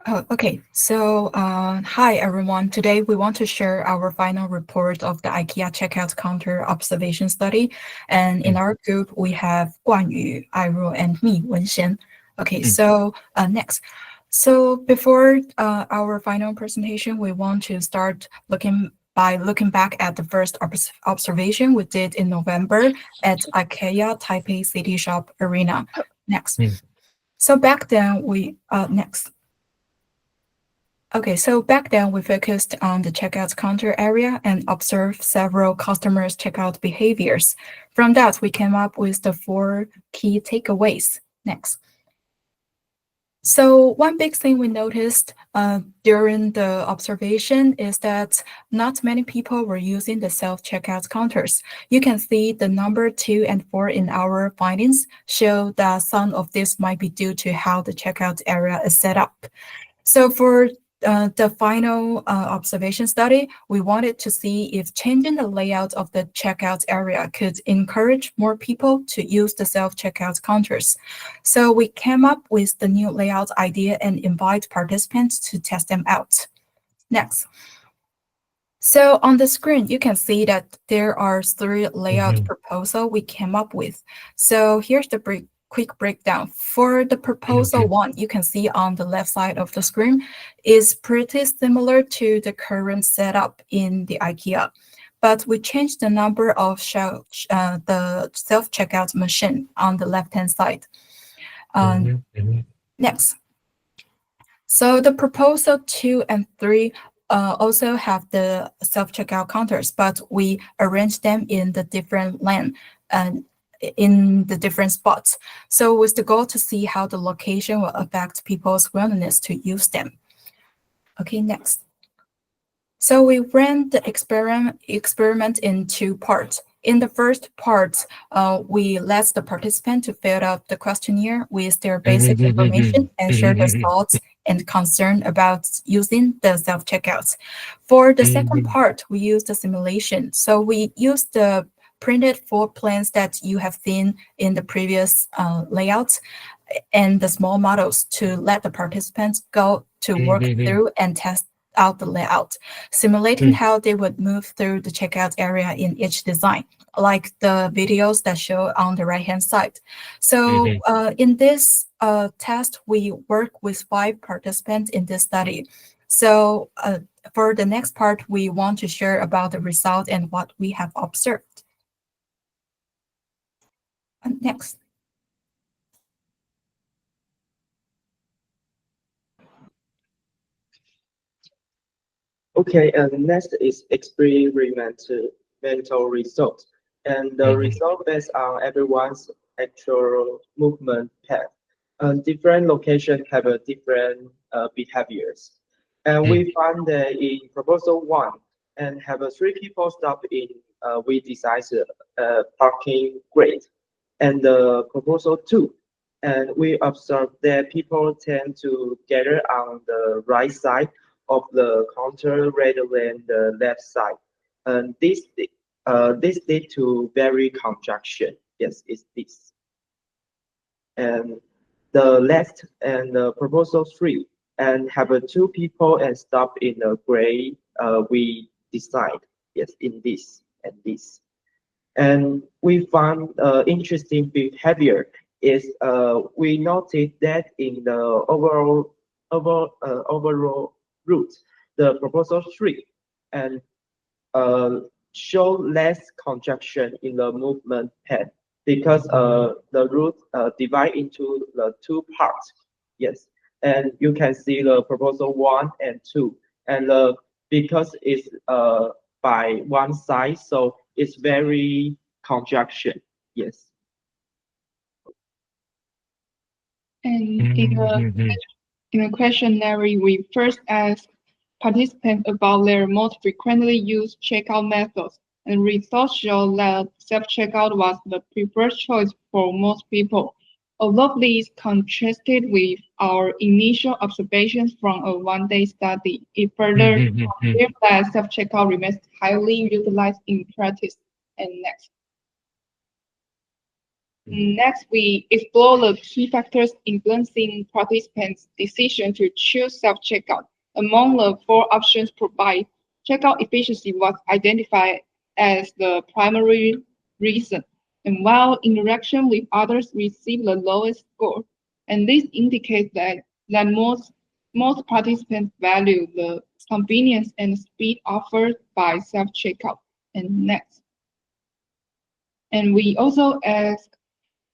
Oh, okay. So, hi everyone. Today we want to share our final report of the IKEA checkout counter observation study. And in our group, we have Kuan-Yu, Ai-Ruo, and me, Wen-Hsien. Okay, so next. So before our final presentation, we want to start looking back at the first observation we did in November at IKEA Taipei City Shop Arena. Next. So back then next. Okay, so back then we focused on the checkout counter area and observed several customers' checkout behaviors. From that, we came up with the 4 key takeaways. Next. So one big thing we noticed during the observation is that not many people were using the self-checkout counters. You can see the number 2 and 4 in our findings show that some of this might be due to how the checkout area is set up. So for the final observation study, we wanted to see if changing the layout of the checkout area could encourage more people to use the self-checkout counters. So we came up with the new layout idea and invite participants to test them out. Next. So on the screen, you can see that there are 3 layout proposals we came up with. So here's the quick breakdown. For the proposal 1, you can see on the left side of the screen is pretty similar to the current setup in the IKEA, but we changed the number of the self-checkout machine on the left-hand side. Next. So the proposal 2 and 3 also have the self-checkout counters, but we arranged them in the different lane and in the different spots. So with the goal to see how the location will affect people's willingness to use them. Okay, next. So we ran the experiment in 2 parts. In the first part, we let the participant to fill out the questionnaire with their basic information and share their thoughts and concern about using the self-checkouts. For the second part, we used the simulation. So we used the printed floor plans that you have seen in the previous layouts and the small models to let the participants go to work through and test out the layout, simulating how they would move through the checkout area in each design, like the videos that show on the right-hand side. So in this test, we work with 5 participants in this study. So for the next part, we want to share about the result and what we have observed. Next. Okay, and next is experimental result. And the result based on everyone's actual movement path. Different locations have a different behaviors. And we found that in proposal 1, and have 3 people stop in, we designed a parking grid. And the proposal 2, and we observed that people tend to gather on the right side of the counter rather than the left side. And this lead to very conjunction. Yes, it's this. And the left and the proposal 3, and have 2 people and stop in the gray we decide. Yes, in this and this. And we found interesting behavior is we noticed that in the overall route, the proposal 3 and show less conjunction in the movement path because the route divide into the 2 parts. Yes, and you can see the proposal 1 and 2, and because it's by one side, so it's very conjunction. Yes. And in the questionnaire, we first asked participants about their most frequently used checkout methods, and results show that self-checkout was the preferred choice for most people. Although these contrasted with our initial observations from a one-day study, it further confirmed that self-checkout remains highly utilized in practice. And next. Next, we explore the key factors influencing participants' decision to choose self-checkout. Among the 4 options provided, checkout efficiency was identified as the primary reason, and while interaction with others received the lowest score. And this indicates that most participants value the convenience and speed offered by self-checkout. And next. And we also ask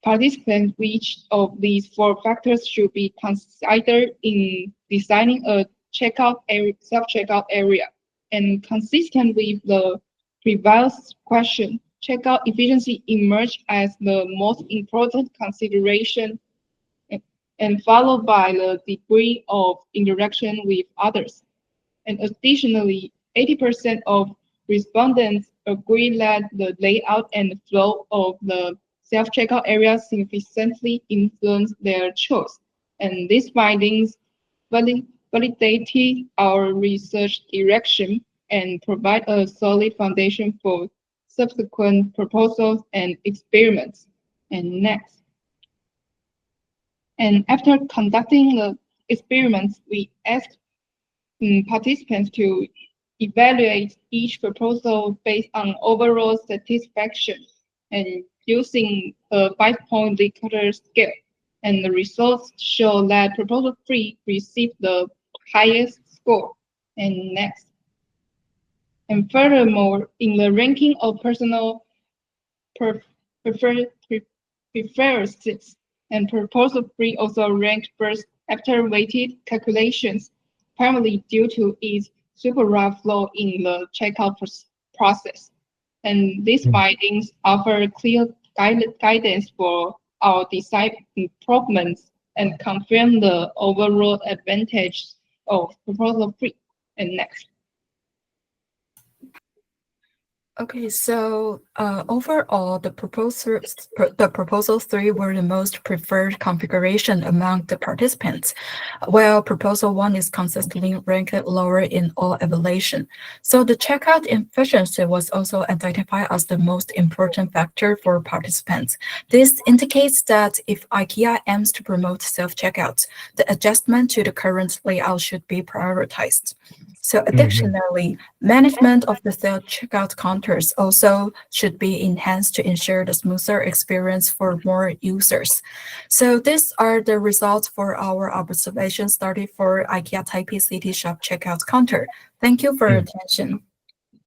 participants which of these 4 factors should be considered in designing a self-checkout area. And consistent with the previous question, checkout efficiency emerged as the most important consideration, and followed by the degree of interaction with others. And additionally, 80% of respondents agree that the layout and flow of the self-checkout area significantly influence their choice. And these findings validated our research direction and provide a solid foundation for subsequent proposals and experiments. And next. And after conducting the experiments, we asked participants to evaluate each proposal based on overall satisfaction and using a 5-point Likert scale. And the results show that proposal 3 received the highest score. And next. And furthermore, in the ranking of personal preferences, and proposal 3 also ranked first after weighted calculations, primarily due to its super rough flow in the checkout process. And these findings offer clear guidance for our design improvements and confirm the overall advantage of proposal 3. And next. Okay, so overall, the proposal 3 were the most preferred configuration among the participants, while proposal 1 is consistently ranked lower in all evaluation. So the checkout efficiency was also identified as the most important factor for participants. This indicates that if IKEA aims to promote self-checkout, the adjustment to the current layout should be prioritized. So additionally, management of the self-checkout counters also should be enhanced to ensure the smoother experience for more users. So these are the results for our observation study for IKEA Taipei City Shop checkout counter. Thank you for your attention.